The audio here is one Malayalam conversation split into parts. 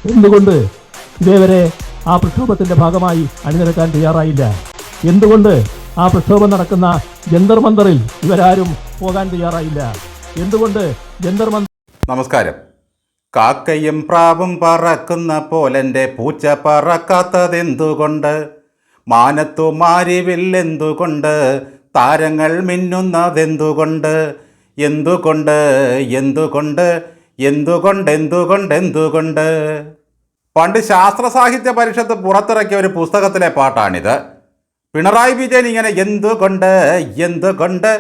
എന്തുകൊണ്ട് ഇതേവരെ ആ പ്രക്ഷോഭത്തിന്റെ ഭാഗമായി അണിനിരക്കാൻ തയ്യാറായില്ല? എന്തുകൊണ്ട് ആ പ്രക്ഷോഭം നടക്കുന്ന ജന്തർ മന്ദറിൽ ഇവരാരും പോകാൻ തയ്യാറായില്ല? എന്തുകൊണ്ട് ജന്തർ മന്ദർ... നമസ്കാരം. കാക്കയും പ്രാവും പറക്കുന്ന പോലെൻ്റെ പൂച്ച പറക്കാത്തതെന്തുകൊണ്ട്? മാനത്തു മാരിവില്ലെന്തുകൊണ്ട്? താരങ്ങൾ മിന്നുന്നതെന്തുകൊണ്ട്? എന്തുകൊണ്ട് എന്തുകൊണ്ട് എന്തുകൊണ്ട് എന്തുകൊണ്ട് എന്തുകൊണ്ട്? പണ്ട് ശാസ്ത്ര സാഹിത്യ പരിഷത്ത് പുറത്തിറക്കിയ ഒരു പുസ്തകത്തിലെ പാട്ടാണിത്. പിണറായി വിജയൻ ഇങ്ങനെ എന്തുകൊണ്ട് എന്തുകൊണ്ട്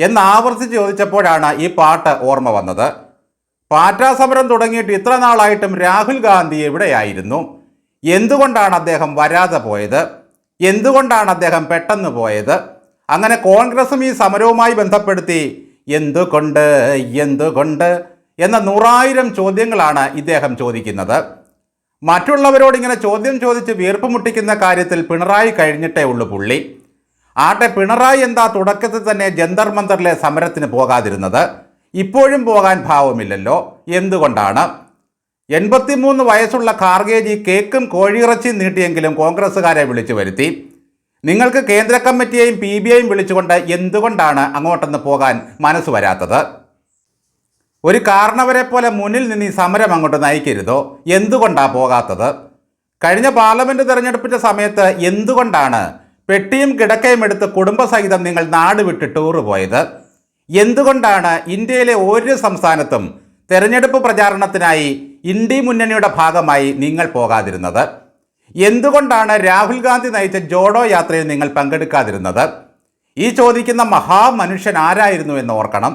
എന്ന് ആവർത്തിച്ച് ചോദിച്ചപ്പോഴാണ് ഈ പാട്ട് ഓർമ്മ വന്നത്. പാറ്റാ സമരം തുടങ്ങിയിട്ട് ഇത്ര നാളായിട്ടും രാഹുൽ ഗാന്ധി എവിടെയായിരുന്നു? എന്തുകൊണ്ടാണ് അദ്ദേഹം വരാതെ പോയത്? എന്തുകൊണ്ടാണ് അദ്ദേഹം പെട്ടെന്ന് പോയത്? അങ്ങനെ കോൺഗ്രസും ഈ സമരവുമായി ബന്ധപ്പെടുത്തി എന്തുകൊണ്ട് എന്തുകൊണ്ട് എന്ന 100,000 ചോദ്യങ്ങളാണ് ഇദ്ദേഹം ചോദിക്കുന്നത്. മറ്റുള്ളവരോട് ഇങ്ങനെ ചോദ്യം ചോദിച്ച് വീർപ്പ് മുട്ടിക്കുന്ന കാര്യത്തിൽ പിണറായി കഴിഞ്ഞിട്ടേ ഉള്ളൂ പുള്ളി. ആട്ടെ, പിണറായി എന്താ തുടക്കത്തിൽ തന്നെ ജന്തർ മന്ദറിലെ സമരത്തിന് പോകാതിരുന്നത്? ഇപ്പോഴും പോകാൻ ഭാവമില്ലല്ലോ. എന്തുകൊണ്ടാണ്? 83 വയസ്സുള്ള ഖാർഗേജി കേക്കും കോഴിയിറച്ചിയും നീട്ടിയെങ്കിലും കോൺഗ്രസ്സുകാരെ വിളിച്ചു വരുത്തി. നിങ്ങൾക്ക് കേന്ദ്ര കമ്മിറ്റിയെയും PBI വിളിച്ചുകൊണ്ട് എന്തുകൊണ്ടാണ് അങ്ങോട്ടൊന്ന് പോകാൻ മനസ്സ് വരാത്തത്? ഒരു കാരണവരെ പോലെ മുന്നിൽ നിന്ന് ഈ സമരം അങ്ങോട്ട് നയിക്കരുതോ? എന്തുകൊണ്ടാണ് പോകാത്തത്? കഴിഞ്ഞ പാർലമെൻറ്റ് തെരഞ്ഞെടുപ്പിൻ്റെ സമയത്ത് എന്തുകൊണ്ടാണ് പെട്ടിയും കിടക്കയും എടുത്ത് കുടുംബസഹിതം നിങ്ങൾ നാട് വിട്ട് ടൂറ് പോയത്? എന്തുകൊണ്ടാണ് ഇന്ത്യയിലെ ഒരു സംസ്ഥാനത്തും തെരഞ്ഞെടുപ്പ് പ്രചാരണത്തിനായി ഇന്ത്യ മുന്നണിയുടെ ഭാഗമായി നിങ്ങൾ പോകാതിരുന്നത്? എന്തുകൊണ്ടാണ് രാഹുൽ ഗാന്ധി നയിച്ച ജോഡോ യാത്രയിൽ നിങ്ങൾ പങ്കെടുക്കാതിരുന്നത്? ഈ ചോദിക്കുന്ന മഹാമനുഷ്യൻ ആരായിരുന്നു എന്ന് ഓർക്കണം.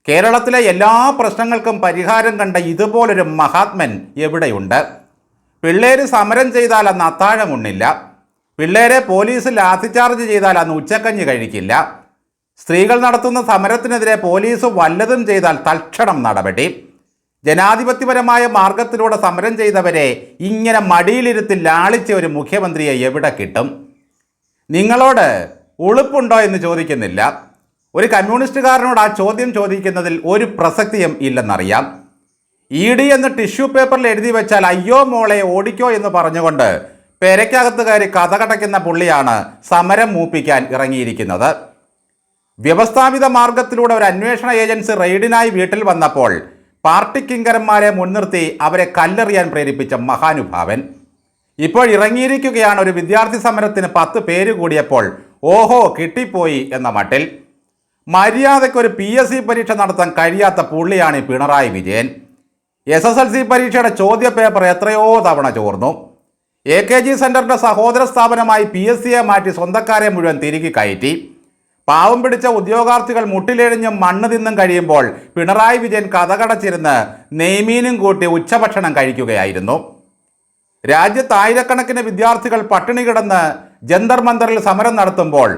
കേരളത്തിലെ എല്ലാ പ്രശ്നങ്ങൾക്കും പരിഹാരം കണ്ട ഇതുപോലൊരു മഹാത്മൻ എവിടെയുണ്ട്? പിള്ളേര് സമരം ചെയ്താൽ അന്ന് അത്താഴമുണ്ണില്ല. പിള്ളേരെ പോലീസ് ലാത്തിചാർജ് ചെയ്താൽ അന്ന് ഉച്ചക്കഞ്ഞി കഴിക്കില്ല. സ്ത്രീകൾ നടത്തുന്ന സമരത്തിനെതിരെ പോലീസ് വല്ലതും ചെയ്താൽ തൽക്ഷണം നടപടി. ജനാധിപത്യപരമായ മാർഗത്തിലൂടെ സമരം ചെയ്തവരെ ഇങ്ങനെ മടിയിലിരുത്തി ലാളിച്ച ഒരു മുഖ്യമന്ത്രിയെ എവിടെ കിട്ടും? നിങ്ങളോട് ഉളുപ്പുണ്ടോ എന്ന് ചോദിക്കുന്നില്ല. ഒരു കമ്മ്യൂണിസ്റ്റുകാരനോട് ആ ചോദ്യം ചോദിക്കുന്നതിൽ ഒരു പ്രസക്തിയും ഇല്ലെന്നറിയാം. ED എന്ന് ടിഷ്യൂ പേപ്പറിൽ എഴുതി വെച്ചാൽ അയ്യോ മോളെ ഓടിക്കോ എന്ന് പറഞ്ഞുകൊണ്ട് പെരയ്ക്കകത്ത് കയറി കഥകടയ്ക്കുന്ന പുള്ളിയാണ് സമരം മൂപ്പിക്കാൻ ഇറങ്ങിയിരിക്കുന്നത്. വ്യവസ്ഥാപിത മാർഗത്തിലൂടെ ഒരു അന്വേഷണ ഏജൻസി റെയ്ഡിനായി വീട്ടിൽ വന്നപ്പോൾ പാർട്ടി കിങ്കരന്മാരെ മുൻനിർത്തി അവരെ കല്ലെറിയാൻ പ്രേരിപ്പിച്ച മഹാനുഭാവൻ ഇപ്പോൾ ഇറങ്ങിയിരിക്കുകയാണ്. ഒരു വിദ്യാർത്ഥി സമരത്തിന് 10 പേര് കൂടിയപ്പോൾ ഓഹോ കിട്ടിപ്പോയി എന്ന മട്ടിൽ. മര്യാദയ്ക്കൊരു PSC പരീക്ഷ നടത്താൻ കഴിയാത്ത പുള്ളിയാണ് ഈ പിണറായി വിജയൻ. SSLC പരീക്ഷയുടെ ചോദ്യ പേപ്പർ എത്രയോ തവണ ചോർന്നു. AKG സെൻറ്ററിൻ്റെ സഹോദര സ്ഥാപനമായി PSCയെ മാറ്റി സ്വന്തക്കാരെ മുഴുവൻ തിരികെ കയറ്റി. പാവം പിടിച്ച ഉദ്യോഗാർത്ഥികൾ മുട്ടിലെഴിഞ്ഞും മണ്ണ് തിന്നും കഴിയുമ്പോൾ പിണറായി വിജയൻ കഥകടച്ചിരുന്ന് നെയ്മീനും കൂട്ടി ഉച്ചഭക്ഷണം കഴിക്കുകയായിരുന്നു. രാജ്യത്ത് ആയിരക്കണക്കിന് വിദ്യാർത്ഥികൾ പട്ടിണി കിടന്ന് ജന്തർ മന്ദറിൽ സമരം നടത്തുമ്പോൾ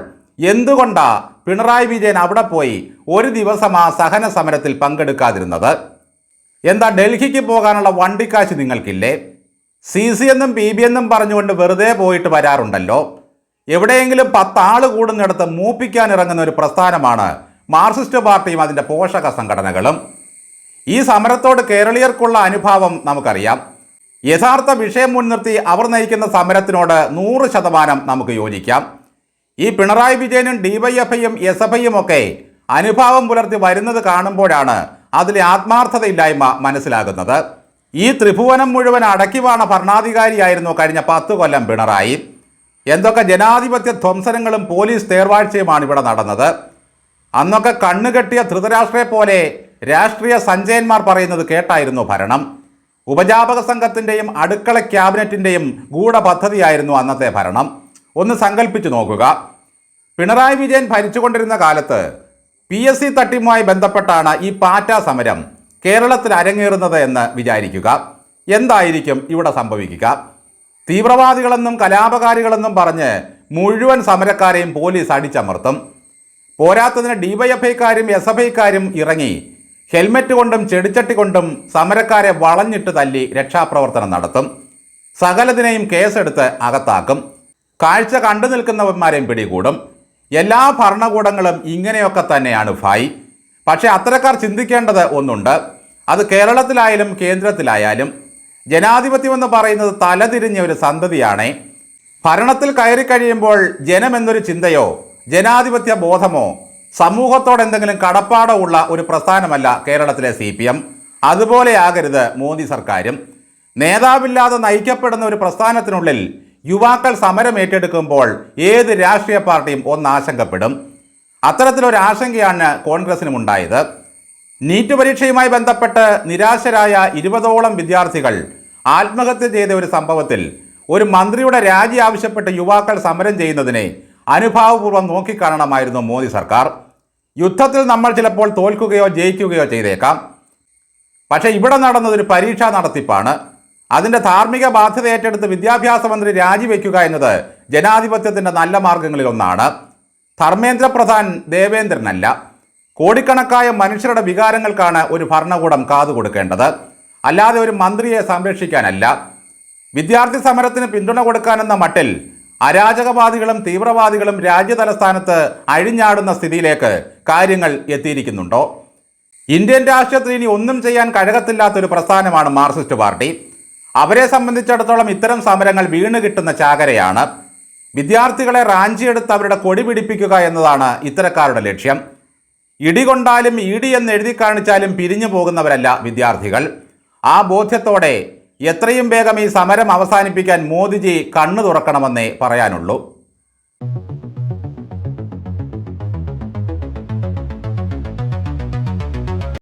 എന്തുകൊണ്ടാ പിണറായി വിജയൻ അവിടെ പോയി ഒരു ദിവസം ആ സഹന സമരത്തിൽ പങ്കെടുക്കാതിരുന്നത്? എന്താ ഡൽഹിക്ക് പോകാനുള്ള വണ്ടിക്കാശ് നിങ്ങൾക്കില്ലേ? CC എന്നും PB എന്നും പറഞ്ഞുകൊണ്ട് വെറുതെ പോയിട്ട് വരാറുണ്ടല്ലോ. എവിടെയെങ്കിലും 10 ആള് കൂടുന്നിടത്ത് മൂപ്പിക്കാൻ ഇറങ്ങുന്ന ഒരു പ്രസ്ഥാനമാണ് മാർക്സിസ്റ്റ് പാർട്ടിയും അതിൻ്റെ പോഷക സംഘടനകളും. ഈ സമരത്തോട് കേരളീയർക്കുള്ള അനുഭാവം നമുക്കറിയാം. യഥാർത്ഥ വിഷയം മുൻനിർത്തി അവർ നയിക്കുന്ന സമരത്തിനോട് 100% നമുക്ക് യോജിക്കാം. ഈ പിണറായി വിജയനും DYFIയും SFIയും ഒക്കെ അനുഭാവം പുലർത്തി വരുന്നത് കാണുമ്പോഴാണ് അതിലെ ആത്മാർത്ഥതയില്ലായ്മ മനസ്സിലാകുന്നത്. ഈ ത്രിഭുവനം മുഴുവൻ അടക്കിവാണ ഭരണാധികാരിയായിരുന്നു കഴിഞ്ഞ 10 കൊല്ലം പിണറായി. എന്തൊക്കെ ജനാധിപത്യ ധ്വംസനങ്ങളും പോലീസ് തേർവാഴ്ചയുമാണ് ഇവിടെ നടന്നത്. അന്നൊക്കെ കണ്ണുകെട്ടിയ ധൃതരാഷ്ട്രയെ പോലെ രാഷ്ട്രീയ സഞ്ചയന്മാർ പറയുന്നത് കേട്ടായിരുന്നു ഭരണം. ഉപജാപക സംഘത്തിൻ്റെയും അടുക്കള ക്യാബിനറ്റിൻ്റെയും ഗൂഢപദ്ധതിയായിരുന്നു അന്നത്തെ ഭരണം. ഒന്ന് സങ്കല്പിച്ചു നോക്കുക. പിണറായി വിജയൻ ഭരിച്ചുകൊണ്ടിരുന്ന കാലത്ത് PSC തട്ടിയുമായി ബന്ധപ്പെട്ടാണ് ഈ പാറ്റാ സമരം കേരളത്തിൽ അരങ്ങേറുന്നത് എന്ന് വിചാരിക്കുക. എന്തായിരിക്കും ഇവിടെ സംഭവിക്കുക? തീവ്രവാദികളെന്നും കലാപകാരികളെന്നും പറഞ്ഞ് മുഴുവൻ സമരക്കാരെയും പോലീസ് അടിച്ചമർത്തും. പോരാത്തതിന് DYFIക്കാരും SFIക്കാരും ഇറങ്ങി ഹെൽമെറ്റ് കൊണ്ടും ചെടിച്ചട്ടി കൊണ്ടും സമരക്കാരെ വളഞ്ഞിട്ട് തല്ലി രക്ഷാപ്രവർത്തനം നടത്തും. സകലതിനെയും കേസെടുത്ത് അകത്താക്കും. കാഴ്ച കണ്ടു നിൽക്കുന്നവന്മാരെയും പിടികൂടും. എല്ലാ ഭരണകൂടങ്ങളും ഇങ്ങനെയൊക്കെ തന്നെയാണ് ഭായ്. പക്ഷേ അത്തരക്കാർ ചിന്തിക്കേണ്ടത് ഒന്നുണ്ട്. അത് കേരളത്തിലായാലും കേന്ദ്രത്തിലായാലും ജനാധിപത്യമെന്ന് പറയുന്നത് തലതിരിഞ്ഞ ഒരു സന്തതിയാണ്. ഭരണത്തിൽ കയറി കഴിയുമ്പോൾ ജനമെന്നൊരു ചിന്തയോ ജനാധിപത്യ ബോധമോ സമൂഹത്തോട് എന്തെങ്കിലും കടപ്പാടോ ഉള്ള ഒരു പ്രസ്ഥാനമല്ല കേരളത്തിലെ CPM. അതുപോലെയാകരുത് മോദി സർക്കാരും. നേതാവില്ലാതെ നയിക്കപ്പെടുന്ന ഒരു പ്രസ്ഥാനത്തിനുള്ളിൽ യുവാക്കൾ സമരം ഏറ്റെടുക്കുമ്പോൾ ഏത് രാഷ്ട്രീയ പാർട്ടിയും ഒന്നാശങ്കപ്പെടും. അത്തരത്തിലൊരു ആശങ്കയാണ് കോൺഗ്രസിനും ഉണ്ടായത്. നീറ്റ് പരീക്ഷയുമായി ബന്ധപ്പെട്ട് നിരാശരായ 20ഓളം വിദ്യാർത്ഥികൾ ആത്മഹത്യ ചെയ്ത ഒരു സംഭവത്തിൽ ഒരു മന്ത്രിയുടെ രാജി ആവശ്യപ്പെട്ട് യുവാക്കൾ സമരം ചെയ്യുന്നതിനെ അനുഭാവപൂർവ്വം നോക്കിക്കാണണമായിരുന്നു മോദി സർക്കാർ. യുദ്ധത്തിൽ നമ്മൾ ചിലപ്പോൾ തോൽക്കുകയോ ജയിക്കുകയോ ചെയ്തേക്കാം. പക്ഷേ ഇവിടെ നടന്നതൊരു പരീക്ഷാ നടത്തിപ്പാണ്. അതിൻ്റെ ധാർമ്മിക ബാധ്യത ഏറ്റെടുത്ത് വിദ്യാഭ്യാസ മന്ത്രി രാജിവെക്കുക എന്നത് ജനാധിപത്യത്തിൻ്റെ നല്ല മാർഗങ്ങളിലൊന്നാണ്. ധർമ്മേന്ദ്ര പ്രധാൻ ദേവേന്ദ്രനല്ല. കോടിക്കണക്കായ മനുഷ്യരുടെ വികാരങ്ങൾക്കാണ് ഒരു ഭരണകൂടം കാതുകൊടുക്കേണ്ടത്, അല്ലാതെ ഒരു മന്ത്രിയെ സംരക്ഷിക്കാനല്ല. വിദ്യാർത്ഥി സമരത്തിന് പിന്തുണ കൊടുക്കാനെന്ന മട്ടിൽ അരാജകവാദികളും തീവ്രവാദികളും രാജ്യതലസ്ഥാനത്ത് അഴിഞ്ഞാടുന്ന സ്ഥിതിയിലേക്ക് കാര്യങ്ങൾ എത്തിയിരിക്കുന്നുണ്ടോ? ഇന്ത്യൻ രാഷ്ട്രീയത്തിൽ ഇനി ഒന്നും ചെയ്യാൻ കഴകത്തില്ലാത്തൊരു പ്രസ്ഥാനമാണ് മാർക്സിസ്റ്റ് പാർട്ടി. അവരെ സംബന്ധിച്ചിടത്തോളം ഇത്തരം സമരങ്ങൾ വീണ് കിട്ടുന്ന ചാകരയാണ്. വിദ്യാർത്ഥികളെ റാഞ്ചിയെടുത്ത് അവരുടെ കൊടി പിടിപ്പിക്കുക എന്നതാണ് ഇത്തരക്കാരുടെ ലക്ഷ്യം. ഇടികൊണ്ടാലും ഇടി എന്ന് എഴുതി കാണിച്ചാലും പിരിഞ്ഞു പോകുന്നവരല്ല വിദ്യാർത്ഥികൾ. ആ ബോധ്യത്തോടെ എത്രയും വേഗം ഈ സമരം അവസാനിപ്പിക്കാൻ മോദിജി കണ്ണു തുറക്കണമെന്നേ പറയാനുള്ളൂ.